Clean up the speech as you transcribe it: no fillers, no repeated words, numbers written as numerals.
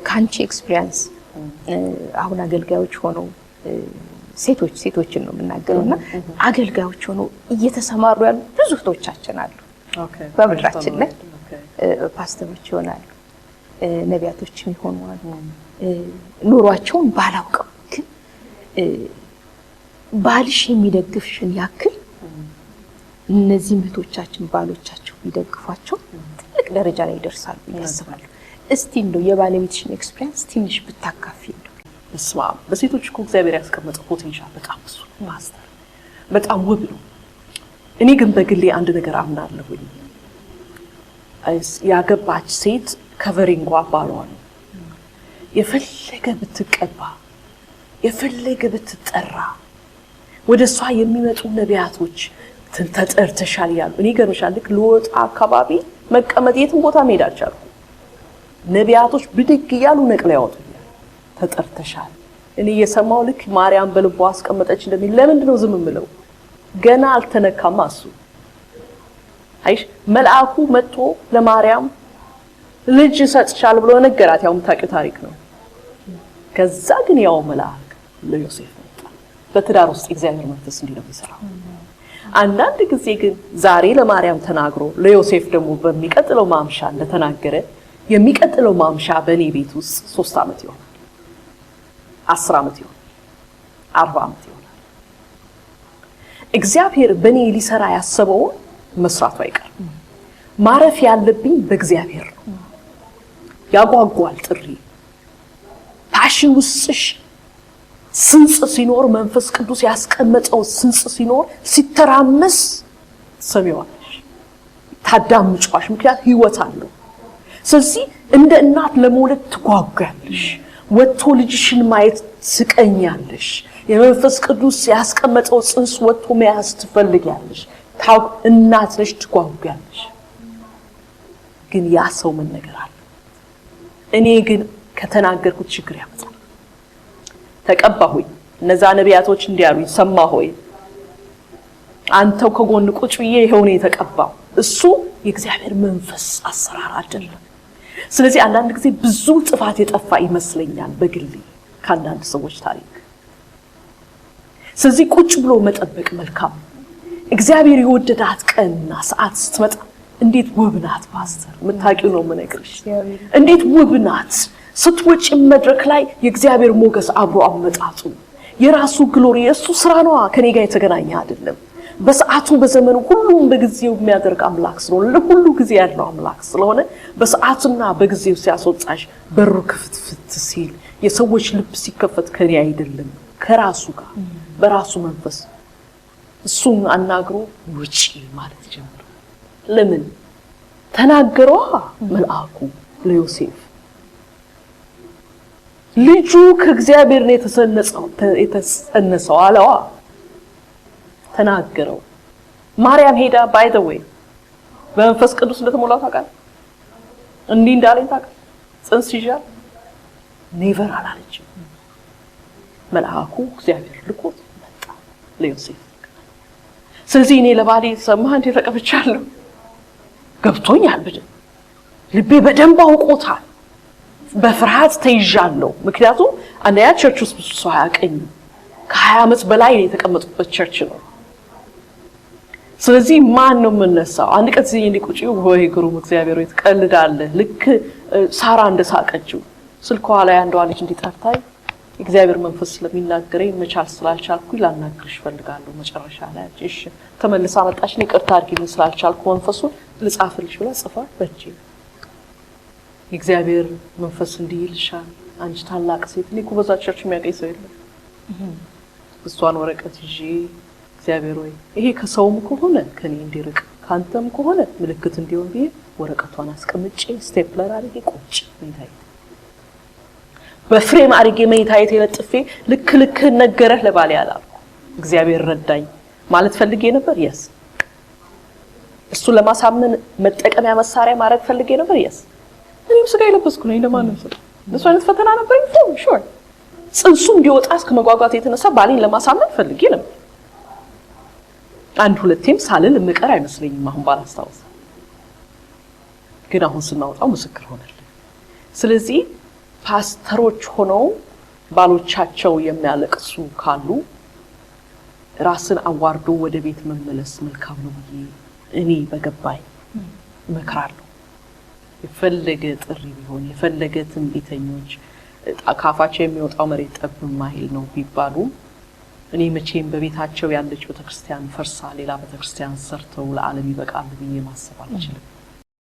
ካንቺ ኤክስፒሪየንስ አሁን አገልጋዮች ሆነው ሴቶችን ነው የምናገረውና አገልጋዮች ሆነው እየተሰማሩ ያሉ ብዙ እህቶቻችን አሉ። በምድራችን ላይ ፓስተሮች ይሆናሉ፣ ነቢያቶችም ይሆናሉ። ኑሯቸውን ባላውቀው ግን ባልሽ የሚደግፍሽን ያክል እነዚህ እህቶቻችን ባሎቻቸው ቢደግፏቸው ትልቅ ደረጃ ላይ ይደርሳሉ ያስባሉ። እስቲ እንደው የባለቤትሽን ኤክስፒሪየንስ ትንሽ ብታካፊ እንደው። በሴቶች እኮ እግዚአብሔር ያስቀመጠው ፖቴንሻል በጣም ብዙ ማስተር በጣም ውብ ነው። እኔ ግን በግሌ አንድ ነገር አምናለሁ። ያገባች ሴት ከቨሪንጓ ባሏ ነው። የፈለገ ብትቀባ የፈለገ ብትጠራ ወደሷ የሚመጡ ነቢያቶች ተጠርተሻል ያሉ እኔ ገርምሻል ልክ ለወጣ አካባቢ መቀመጥ የትም ቦታ መሄድ አልቻልኩም። ነቢያቶች ብድግ ያሉ ነቅለው ያወጡኛል። ተጠርተሻል። እኔ የሰማው ልክ ማርያም በልቧ አስቀመጠች እንደሚል ለምንድን ነው ዝም ምለው? ገና አልተነካማ እሱ። አይሽ መልአኩ መጥቶ ለማርያም ልጅ ሰጥቻል ብሎ ነገራት። ያው የምታውቂው ታሪክ ነው። ከዛ ግን ያው መልአክ ለዮሴፍ መጣ። በትዳር ውስጥ እግዚአብሔር መንፈስ እንዲህ ነው የሚሰራው። አንዳንድ ጊዜ ግን ዛሬ ለማርያም ተናግሮ ለዮሴፍ ደግሞ በሚቀጥለው ማምሻ እንደተናገረ የሚቀጥለው ማምሻ በእኔ ቤት ውስጥ 3 ዓመት ይሆናል፣ 10 ዓመት ይሆናል፣ 40 ዓመት ይሆናል። እግዚአብሔር በእኔ ሊሰራ ያሰበው መስራቱ አይቀርም። ማረፍ ያለብኝ በእግዚአብሔር ነው። ያጓጓል ጥሪ ፓሽን ውስጥሽ ስንጽ ሲኖር መንፈስ ቅዱስ ያስቀመጠው ስንጽ ሲኖር ሲተራመስ ሰሚዋለሽ፣ ታዳምጫሽ። ምክንያት ህይወት አለው። ስለዚህ እንደ እናት ለመውለድ ትጓጓለሽ። ወጥቶ ልጅሽን ማየት ትቀኛለሽ። የመንፈስ ቅዱስ ያስቀመጠው ጽንስ ወጥቶ መያዝ ትፈልጊያለሽ። እናት ነሽ፣ ትጓጓለሽ። ግን ያ ሰው ምን ነገር አለ? እኔ ግን ከተናገርኩት ችግር ያመጣል። ተቀባሁኝ። እነዛ ነቢያቶች እንዲያሉኝ ሰማሁኝ። አንተው ከጎን ቁጭ ብዬ ይሄው ነው የተቀባው። እሱ የእግዚአብሔር መንፈስ አሰራር አይደለም። ስለዚህ አንዳንድ ጊዜ ብዙ ጥፋት የጠፋ ይመስለኛል በግሌ ከአንዳንድ ሰዎች ታሪክ። ስለዚህ ቁጭ ብሎ መጠበቅ መልካም። እግዚአብሔር የወደዳት ቀንና ሰዓት ስትመጣ እንዴት ውብ ናት ፓስተር፣ የምታውቂው ነው የምነግርሽ። እንዴት ውብ ናት። ስትወጪ መድረክ ላይ የእግዚአብሔር ሞገስ አብሮ አመጣጡ የራሱ ግሎሪ የሱ ስራ ነው። ከኔ ጋር የተገናኘ አይደለም። በሰዓቱ በዘመኑ ሁሉም በጊዜው የሚያደርግ አምላክ ስለሆነ ለሁሉ ጊዜ ያለው አምላክ ስለሆነ በሰዓቱና በጊዜው ሲያስወጣሽ በሩ ክፍት ሲል የሰዎች ልብ ሲከፈት ከኔ አይደለም ከራሱ ጋር በራሱ መንፈስ እሱን አናግሮ ውጪ ማለት ጀመረ። ለምን ተናገረዋ? መልአኩ ለዮሴፍ ልጁ ከእግዚአብሔር ነው የተሰነሰው አለዋ። ተናገረው። ማርያም ሄዳ ባይ ዘ ዌይ በመንፈስ ቅዱስ እንደተሞላው ታውቃለህ? እንዲህ እንዳለኝ ታውቃለህ? ጽንስ ይዣል ኔቨር አላለችም። መልአኩ እግዚአብሔር ልኮት መጣ ለዮሴፍ። ስለዚህ እኔ ለባሌ ሰማህ እንዴ ተቀብቻለሁ፣ ገብቶኛል፣ ልቤ በደንብ አውቆታል። በፍርሃት ተይዣለሁ። ምክንያቱም አንደኛ ቸርች ውስጥ ብዙ ሰው አያውቀኝም። ከ20 ዓመት በላይ የተቀመጡበት ቸርች ነው። ስለዚህ ማን ነው የምነሳው? አንድ ቀን እዚህ እንዲቁጪ ወይ ግሩም እግዚአብሔር ወይ ትቀልዳለህ። ልክ ሳራ እንደሳቀችው ስልኳ ላይ አንዷ ልጅ እንዲጠርታይ እግዚአብሔር መንፈስ ስለሚናገረኝ መቻል ስላልቻልኩ ላናግርሽ ፈልጋለሁ። መጨረሻ ላይ እሺ ተመልሳ መጣች። ይቅርታ አድርጊልኝ ስላልቻልኩ መንፈሱ ልጻፍልሽ ብላ ጽፋ በእጄ እግዚአብሔር መንፈስ እንዲይልሻል አንቺ ታላቅ ሴት። እኔ እኮ በዛ ቸርች የሚያውቀኝ ሰው የለም። እሷን ወረቀት ይዤ እግዚአብሔር ወይ ይሄ ከሰውም ከሆነ ከኔ እንዲርቅ ካንተም ከሆነ ምልክት እንዲሆን ብዬ ወረቀቷን አስቀምጬ ስቴፕለር አድርጌ ቁጭ መኝታዬ በፍሬም አድርጌ መኝታዬ ለጥፌ ልክ ነገረህ ለባሌ አላልኩ። እግዚአብሔር ረዳኝ ማለት ፈልጌ ነበር። yes እሱ ለማሳመን መጠቀሚያ መሳሪያ ማድረግ ፈልጌ ነበር። yes እኔም ስጋ የለበስኩ ነኝ ለማንም ሰው ለሱ አይነት ፈተና ነበር። ሹር ጽንሱ እንዲወጣ ከመጓጓት የተነሳ ባሌን ለማሳመን ፈልጌ ነበር። አንድ ሁለቴም ሳልል ምቀር አይመስለኝም አሁን ባላስታውስ። ግን አሁን ስናወጣው ምስክር ሆነልኝ። ስለዚህ ፓስተሮች ሆነው ባሎቻቸው የሚያለቅሱ ካሉ ራስን አዋርዶ ወደ ቤት መመለስ መልካም ነው ብዬ እኔ በገባኝ መከራለሁ። የፈለገ ጥሪ ቢሆን የፈለገ ትንቢተኞች ካፋቸው የሚወጣው መሬት ጠብ ማይል ነው ቢባሉ እኔ መቼም በቤታቸው ያለች ቤተክርስቲያን ፈርሳ ሌላ ቤተክርስቲያን ሰርተው ለዓለም ይበቃል ብዬ ማሰብ አልችልም።